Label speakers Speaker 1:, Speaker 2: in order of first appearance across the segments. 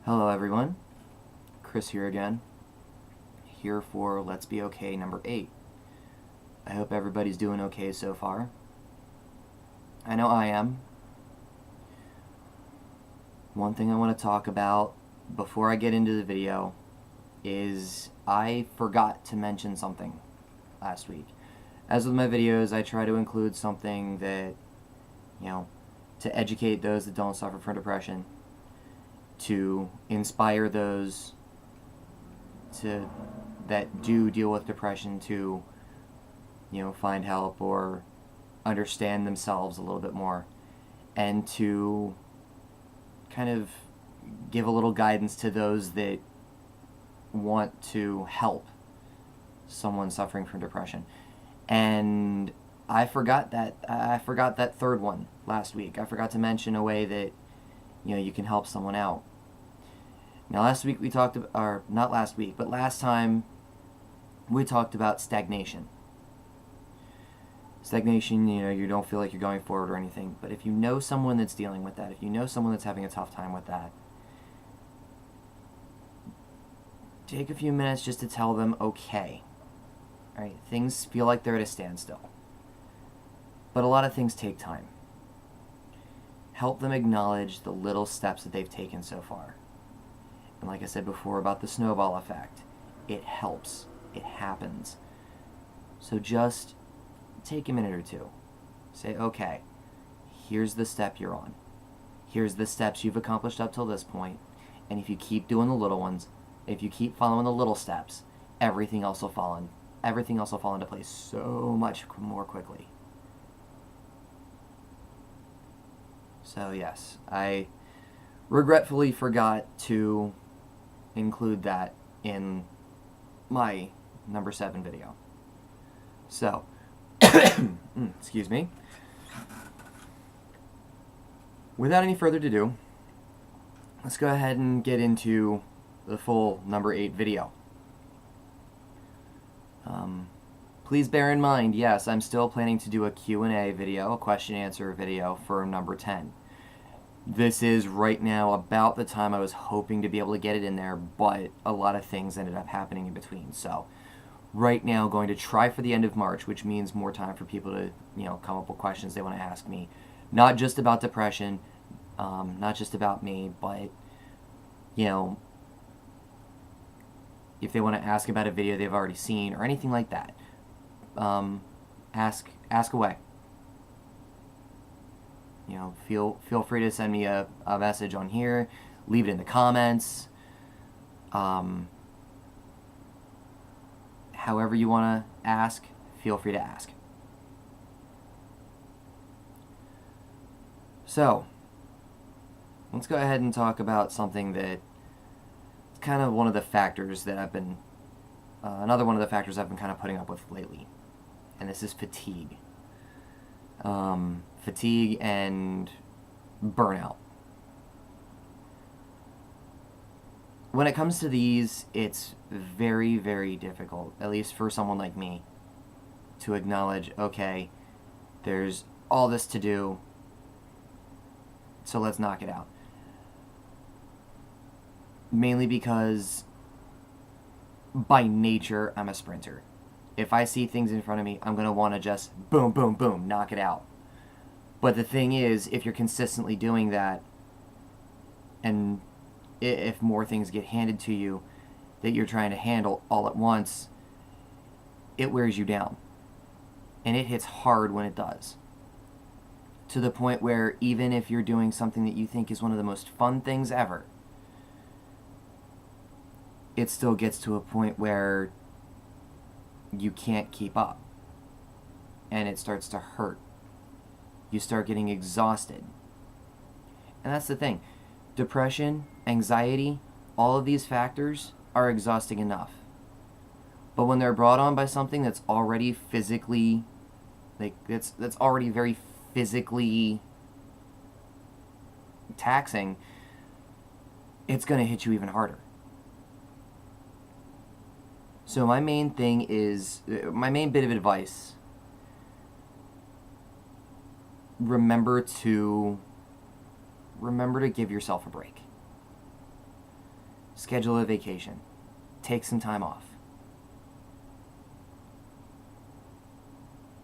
Speaker 1: Hello everyone, Chris here again, here for Let's Be Okay number 8. I hope everybody's doing okay so far. I know I am. One thing I want to talk about before I get into the video is I forgot to mention something last week. As with my videos, I try to include something that, to educate those that don't suffer from depression, to inspire those that do deal with depression to, find help or understand themselves a little bit more, and to kind of give a little guidance to those that want to help someone suffering from depression. And I forgot that third one last week. I forgot to mention a way that you can help someone out. Now, last week we talked about, or not last week, but last time we talked about stagnation. Stagnation, you don't feel like you're going forward or anything, but if you know someone that's dealing with that, if you know someone that's having a tough time with that, take a few minutes just to tell them, okay, all right, things feel like they're at a standstill, but a lot of things take time. Help them acknowledge the little steps that they've taken so far. And like I said before about the snowball effect, it helps. It happens. So just take a minute or two. Say, okay, here's the step you're on. Here's the steps you've accomplished up till this point. And if you keep doing the little ones, if you keep following the little steps, everything else will fall into place so much more quickly. So yes, I regretfully forgot to include that in my number 7 video. So, excuse me. Without any further ado, let's go ahead and get into the full number 8 video. Please bear in mind, yes, I'm still planning to do a Q&A video, a question-answer video for number 10. This is right now about the time I was hoping to be able to get it in there, but a lot of things ended up happening in between. So right now, going to try for the end of March, which means more time for people to, come up with questions they want to ask me. Not just about depression, not just about me, but, if they want to ask about a video they've already seen or anything like that, ask away. Feel free to send me a message on here, leave it in the comments, however you want to ask, feel free to ask. So, let's go ahead and talk about something that is kind of one of the factors that I've been, another one of the factors I've been kind of putting up with lately, and this is fatigue. Fatigue and burnout. When it comes to these, it's very, very difficult, at least for someone like me, to acknowledge, okay, there's all this to do, so let's knock it out. Mainly because, by nature, I'm a sprinter. If I see things in front of me, I'm going to want to just boom, boom, boom, knock it out. But the thing is, if you're consistently doing that, and if more things get handed to you that you're trying to handle all at once, it wears you down. And it hits hard when it does. To the point where even if you're doing something that you think is one of the most fun things ever, it still gets to a point where you can't keep up. And it starts to hurt. You start getting exhausted. And that's the thing. Depression, anxiety, all of these factors are exhausting enough. But when they're brought on by something that's already physically, that's already very physically taxing, it's going to hit you even harder. So my main bit of advice, remember to give yourself a break. Schedule a vacation. Take some time off.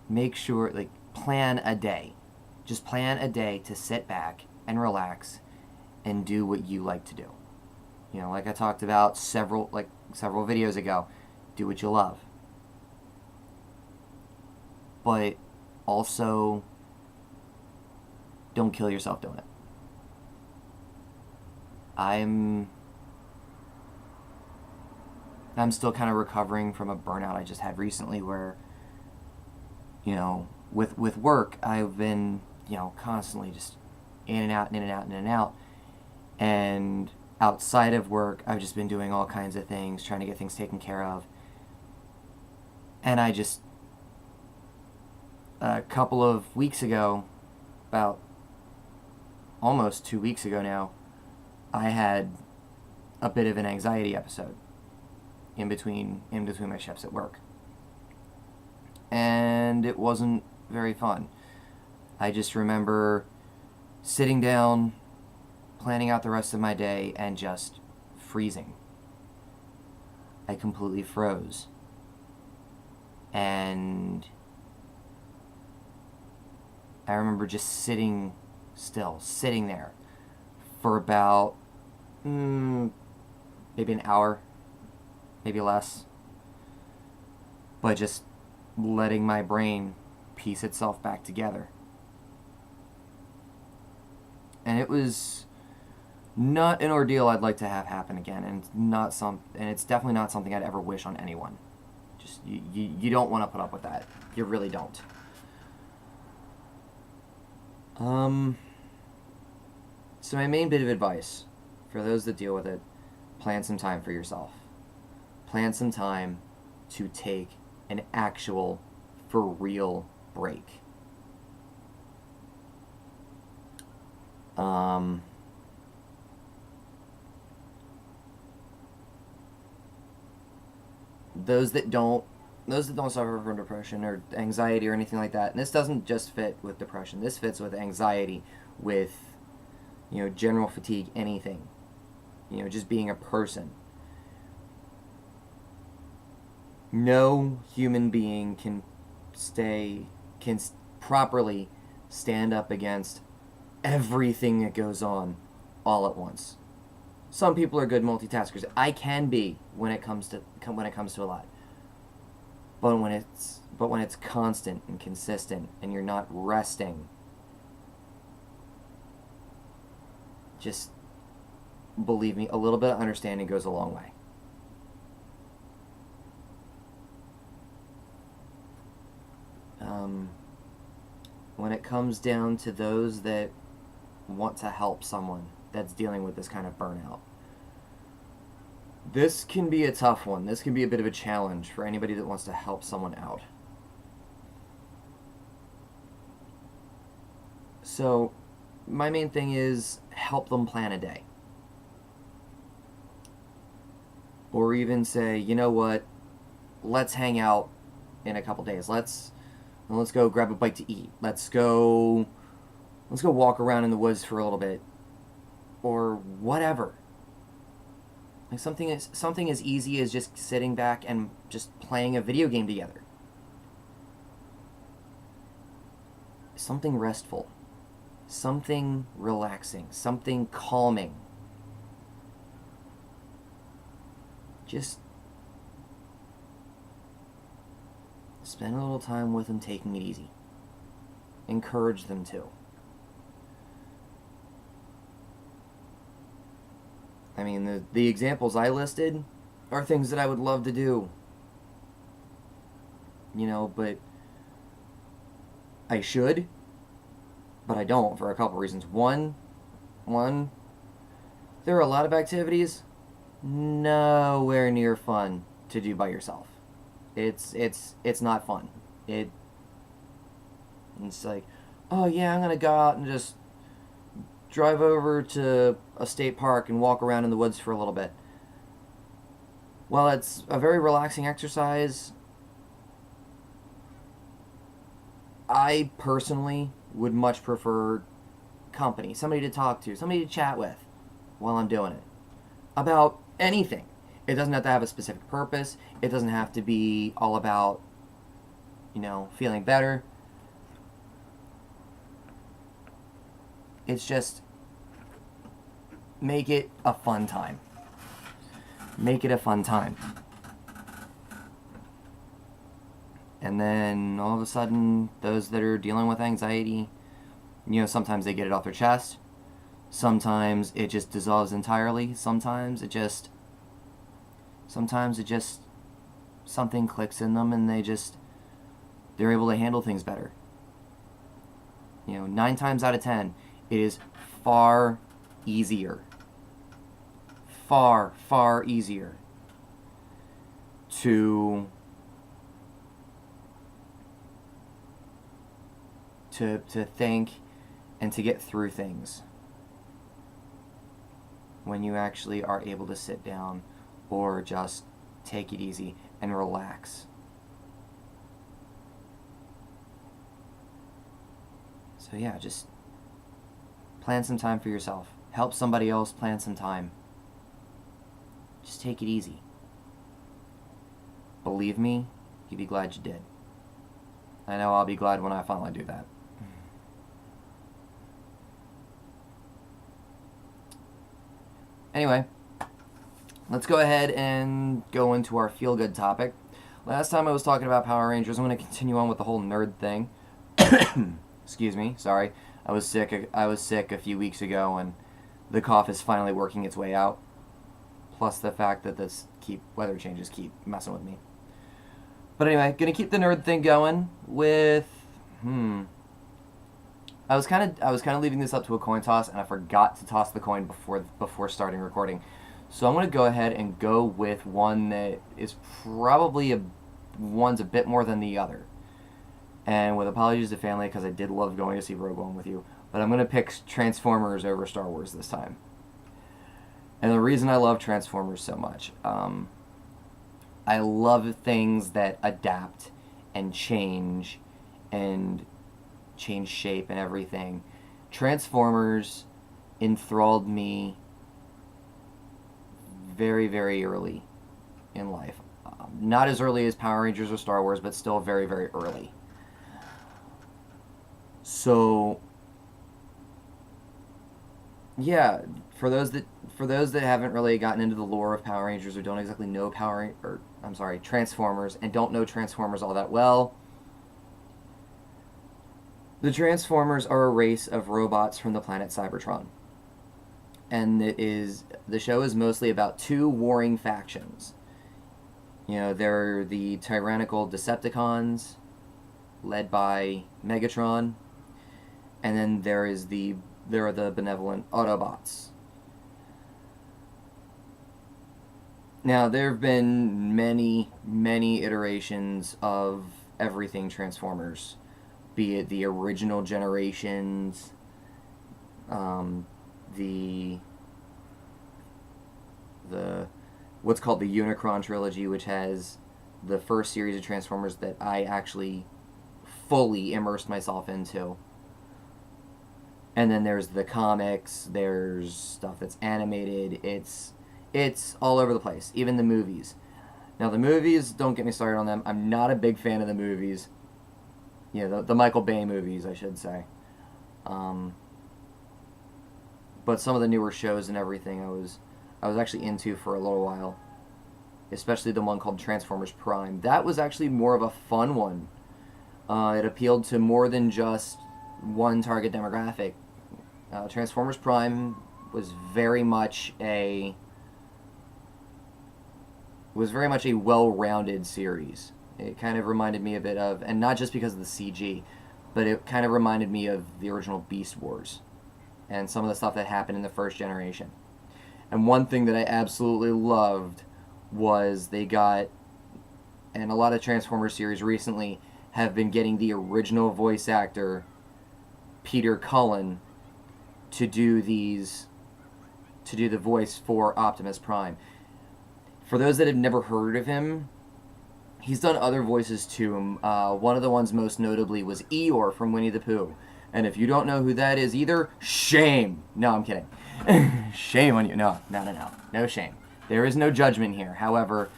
Speaker 1: Make sure, like, plan a day. Just plan a day to sit back and relax and do what you like to do. You know, like I talked about several videos ago, do what you love. But also, don't kill yourself doing it. I'm still kind of recovering from a burnout I just had recently where, you know, with work, I've been, you know, constantly just in and out, in and out, in and out. And outside of work, I've just been doing all kinds of things, trying to get things taken care of. And I just, a couple of weeks ago, about almost 2 weeks ago now, I had a bit of an anxiety episode in between my shifts at work. And it wasn't very fun. I just remember sitting down, planning out the rest of my day, and just freezing. I completely froze. And I remember just sitting there for about maybe an hour, maybe less, but just letting my brain piece itself back together. And it was not an ordeal I'd like to have happen again, and it's definitely not something I'd ever wish on anyone. Just you don't want to put up with that. You really don't. So my main bit of advice for those that deal with it, plan some time for yourself. Plan some time to take an actual, for real break. Those that don't suffer from depression or anxiety or anything like that, and this doesn't just fit with depression, this fits with anxiety, with, you know, general fatigue, anything, you know, just being a person. No human being can properly stand up against everything that goes on all at once. Some people are good multitaskers. I can be when it comes to a lot. But when it's constant and consistent and you're not resting, just believe me, a little bit of understanding goes a long way. When it comes down to those that want to help someone that's dealing with this kind of burnout, this can be a tough one. This can be a bit of a challenge for anybody that wants to help someone out. So, my main thing is help them plan a day. Or even say, you know what, let's hang out in a couple days. Let's go grab a bite to eat. Let's go walk around in the woods for a little bit. Or whatever. Like something as easy as just sitting back and just playing a video game together. Something restful. Something relaxing. Something calming. Just spend a little time with them taking it easy. Encourage them to. I mean, the examples I listed are things that I would love to do. You know, but I should, but I don't for a couple reasons. One, there are a lot of activities nowhere near fun to do by yourself. It's not fun. It's like, oh yeah, I'm gonna go out and just drive over to a state park and walk around in the woods for a little bit. While it's a very relaxing exercise, I personally would much prefer company, somebody to talk to, somebody to chat with while I'm doing it. About anything. It doesn't have to have a specific purpose. It doesn't have to be all about, feeling better. It's just make it a fun time. Make it a fun time. And then all of a sudden, those that are dealing with anxiety, sometimes they get it off their chest. Sometimes it just dissolves entirely. Sometimes it just something clicks in them and they're able to handle things better. 9 times out of 10, it is far easier. Far, far easier to think and to get through things when you actually are able to sit down or just take it easy and relax. So yeah, just plan some time for yourself. Help somebody else plan some time. Just take it easy. Believe me, you'd be glad you did. I know I'll be glad when I finally do that. Anyway, let's go ahead and go into our feel-good topic. Last time I was talking about Power Rangers. I'm going to continue on with the whole nerd thing. Excuse me, sorry. I was sick a few weeks ago, and the cough is finally working its way out. Plus the fact that weather changes keep messing with me. But anyway, gonna keep the nerd thing going with I was kind of leaving this up to a coin toss, and I forgot to toss the coin before starting recording. So I'm gonna go ahead and go with one that is probably one's a bit more than the other. And with apologies to family, because I did love going to see Rogue One with you, but I'm gonna pick Transformers over Star Wars this time. And the reason I love Transformers so much, I love things that adapt and change shape and everything. Transformers enthralled me very, very early in life. Not as early as Power Rangers or Star Wars, but still very, very early. So, yeah, for those that haven't really gotten into the lore of Power Rangers or don't exactly know Transformers, and don't know Transformers all that well, the Transformers are a race of robots from the planet Cybertron. And the show is mostly about 2 warring factions. There are the tyrannical Decepticons, led by Megatron, and then there are the benevolent Autobots. Now, there have been many, many iterations of everything Transformers, be it the original generations, the what's called the Unicron trilogy, which has the first series of Transformers that I actually fully immersed myself into. And then there's the comics, there's stuff that's animated, it's all over the place, even the movies. Now the movies, don't get me started on them. I'm not a big fan of the movies. The Michael Bay movies, I should say. But some of the newer shows and everything I was actually into for a little while. Especially the one called Transformers Prime. That was actually more of a fun one. It appealed to more than just one target demographic. Transformers Prime was very much a well-rounded series. It kind of reminded me a bit of, and not just because of the CG, but it kind of reminded me of the original Beast Wars and some of the stuff that happened in the first generation. And one thing that I absolutely loved was they got, and a lot of Transformers series recently have been getting the original voice actor, Peter Cullen, to do the voice for Optimus Prime. For those that have never heard of him, he's done other voices too. One of the ones most notably was Eeyore from Winnie the Pooh. And if you don't know who that is either, shame. No, I'm kidding. Shame on you. No shame. There is no judgment here. However,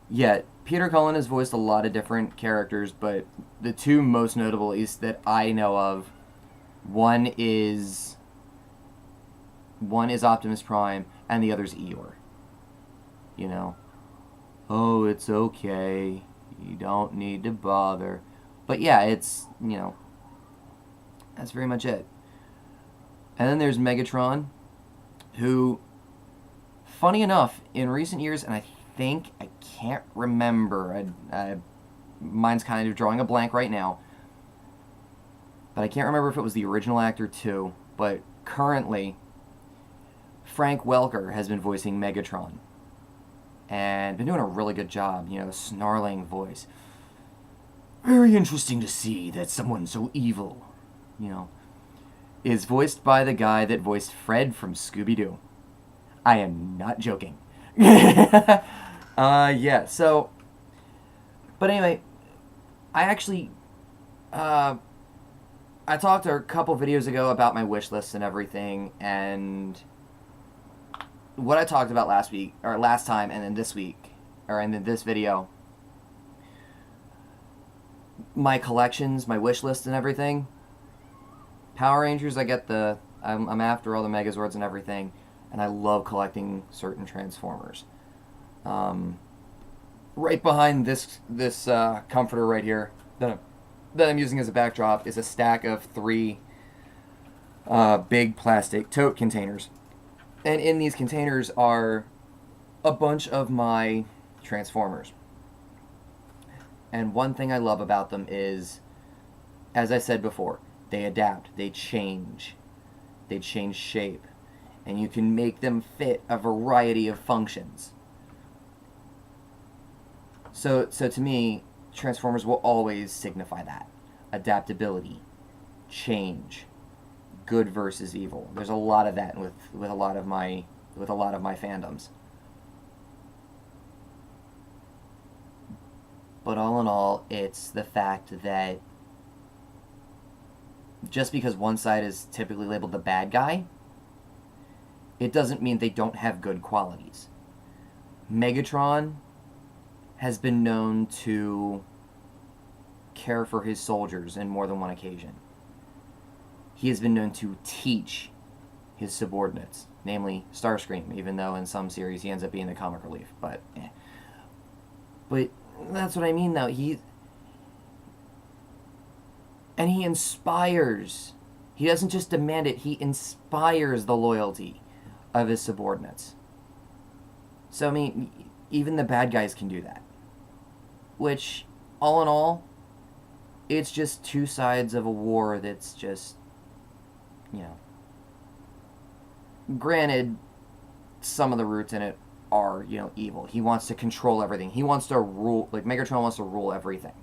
Speaker 1: yeah, Peter Cullen has voiced a lot of different characters, but the two most notable, at least that I know of, one is Optimus Prime, and the other's Eeyore. You know, oh, it's okay. You don't need to bother. But yeah, it's, you know, that's very much it. And then there's Megatron, who, funny enough, in recent years, and I can't remember, mine's kind of drawing a blank right now, but I can't remember if it was the original actor too, but currently, Frank Welker has been voicing Megatron, and been doing a really good job, you know, snarling voice. Very interesting to see that someone so evil, you know, is voiced by the guy that voiced Fred from Scooby-Doo. I am not joking. Yeah, so, but anyway, I actually, I talked a couple videos ago about my wish list and everything, and what I talked about last week, or last time, and then this week, or in this video, my collections, my wish list and everything. Power Rangers, I get I'm after all the Megazords and everything, and I love collecting certain Transformers. Right behind this comforter right here that I'm using as a backdrop is a stack of 3 big plastic tote containers. And in these containers are a bunch of my Transformers. And one thing I love about them is, as I said before, they adapt, they change shape, and you can make them fit a variety of functions. So to me, Transformers will always signify that. Adaptability, change, good versus evil. There's a lot of that with a lot of my fandoms. But all in all, it's the fact that just because one side is typically labeled the bad guy, it doesn't mean they don't have good qualities. Megatron has been known to care for his soldiers in more than one occasion. He has been known to teach his subordinates, namely Starscream, even though in some series he ends up being the comic relief. But that's what I mean, though. He inspires. He doesn't just demand it, he inspires the loyalty of his subordinates. So, I mean, even the bad guys can do that. Which, all in all, it's just two sides of a war that's just, you know. Granted, some of the roots in it are, you know, evil. He wants to control everything. He wants to rule, like Megatron wants to rule everything.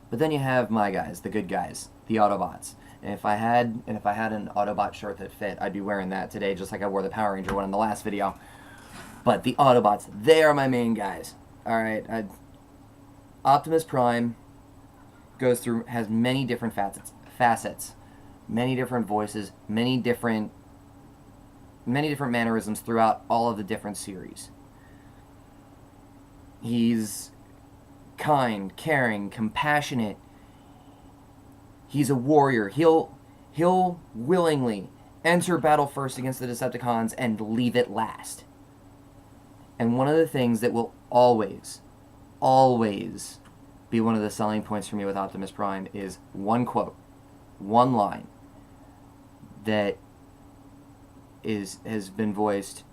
Speaker 1: But then you have my guys, the good guys, the Autobots. And if I had an Autobot shirt that fit, I'd be wearing that today, just like I wore the Power Ranger one in the last video. But the Autobots, they are my main guys. All right, Optimus Prime has many different facets, many different voices, many different mannerisms throughout all of the different series. He's kind, caring, compassionate. He's a warrior. He'll willingly enter battle first against the Decepticons and leave it last. And one of the things that will always be one of the selling points for me with Optimus Prime is one quote, one line that has been voiced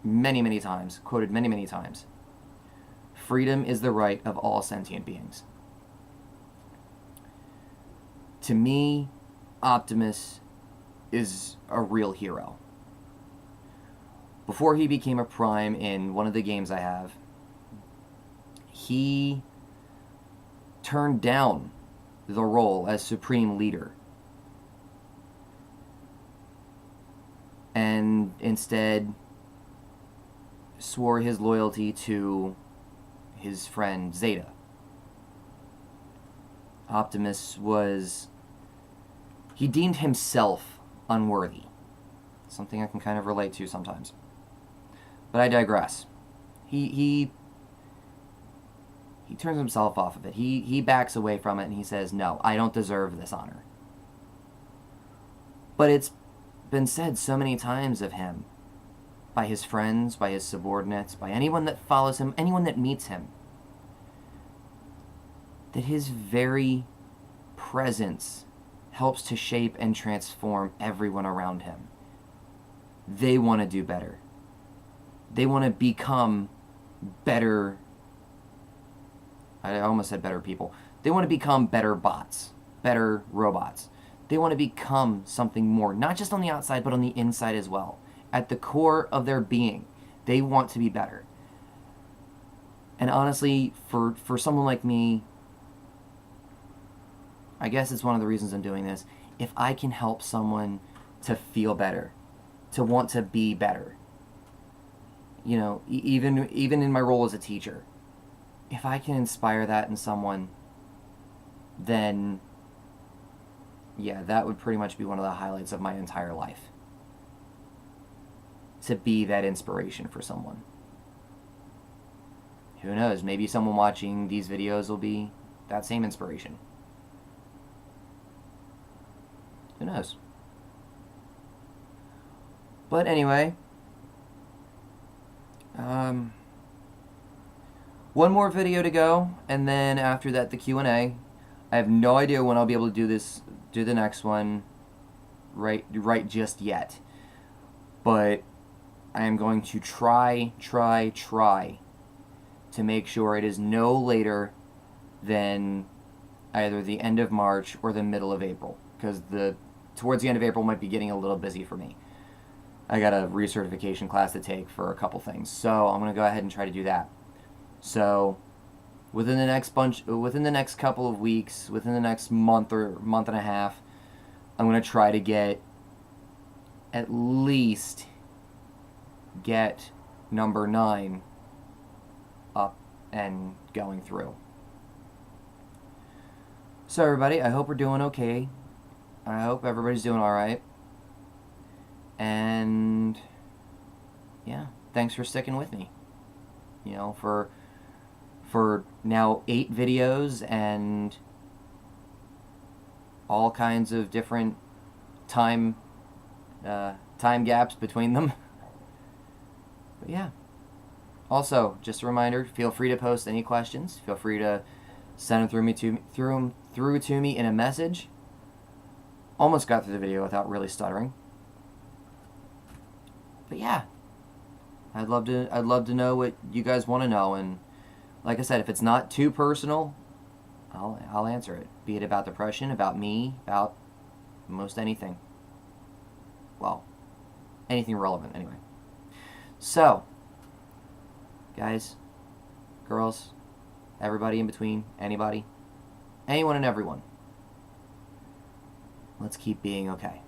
Speaker 1: many times, quoted many times. Freedom is the right of all sentient beings. To me, Optimus is a real hero. Before he became a Prime in one of the games I have, he turned down the role as Supreme Leader and instead swore his loyalty to his friend Zeta. Optimus he deemed himself unworthy. Something I can kind of relate to sometimes. But I digress. He turns himself off of it. He backs away from it and he says, no, I don't deserve this honor. But it's been said so many times of him, by his friends, by his subordinates, by anyone that follows him, anyone that meets him, that his very presence helps to shape and transform everyone around him. They want to do better. They want to become better. I almost said better people. They want to become better bots, better robots. They want to become something more, not just on the outside, but on the inside as well. At the core of their being, they want to be better. And honestly, for someone like me, I guess it's one of the reasons I'm doing this. If I can help someone to feel better, to want to be better, you know, even in my role as a teacher, if I can inspire that in someone, then yeah, that would pretty much be one of the highlights of my entire life. To be that inspiration for someone. Who knows, maybe someone watching these videos will be that same inspiration. Who knows? But anyway, one more video to go, and then after that the Q&A. I have no idea when I'll be able to do the next one right just yet. But I am going to try to make sure it is no later than either the end of March or the middle of April, because towards the end of April might be getting a little busy for me. I got a recertification class to take for a couple things, so I'm going to go ahead and try to do that. So within the next couple of weeks, within the next month or month and a half, I'm going to try to at least get number 9 up and going through. So everybody, I hope we're doing okay. I hope everybody's doing alright. And yeah, thanks for sticking with me. You know, for now 8 videos and all kinds of different time gaps between them. But yeah. Also, just a reminder, feel free to post any questions. Feel free to send them through to me in a message. Almost got through the video without really stuttering. But yeah, I'd love to know what you guys want to know, and like I said, if it's not too personal, I'll answer it. Be it about depression, about me, about most anything. Well, anything relevant anyway. So, guys, girls, everybody in between, anybody, anyone and everyone, let's keep being okay.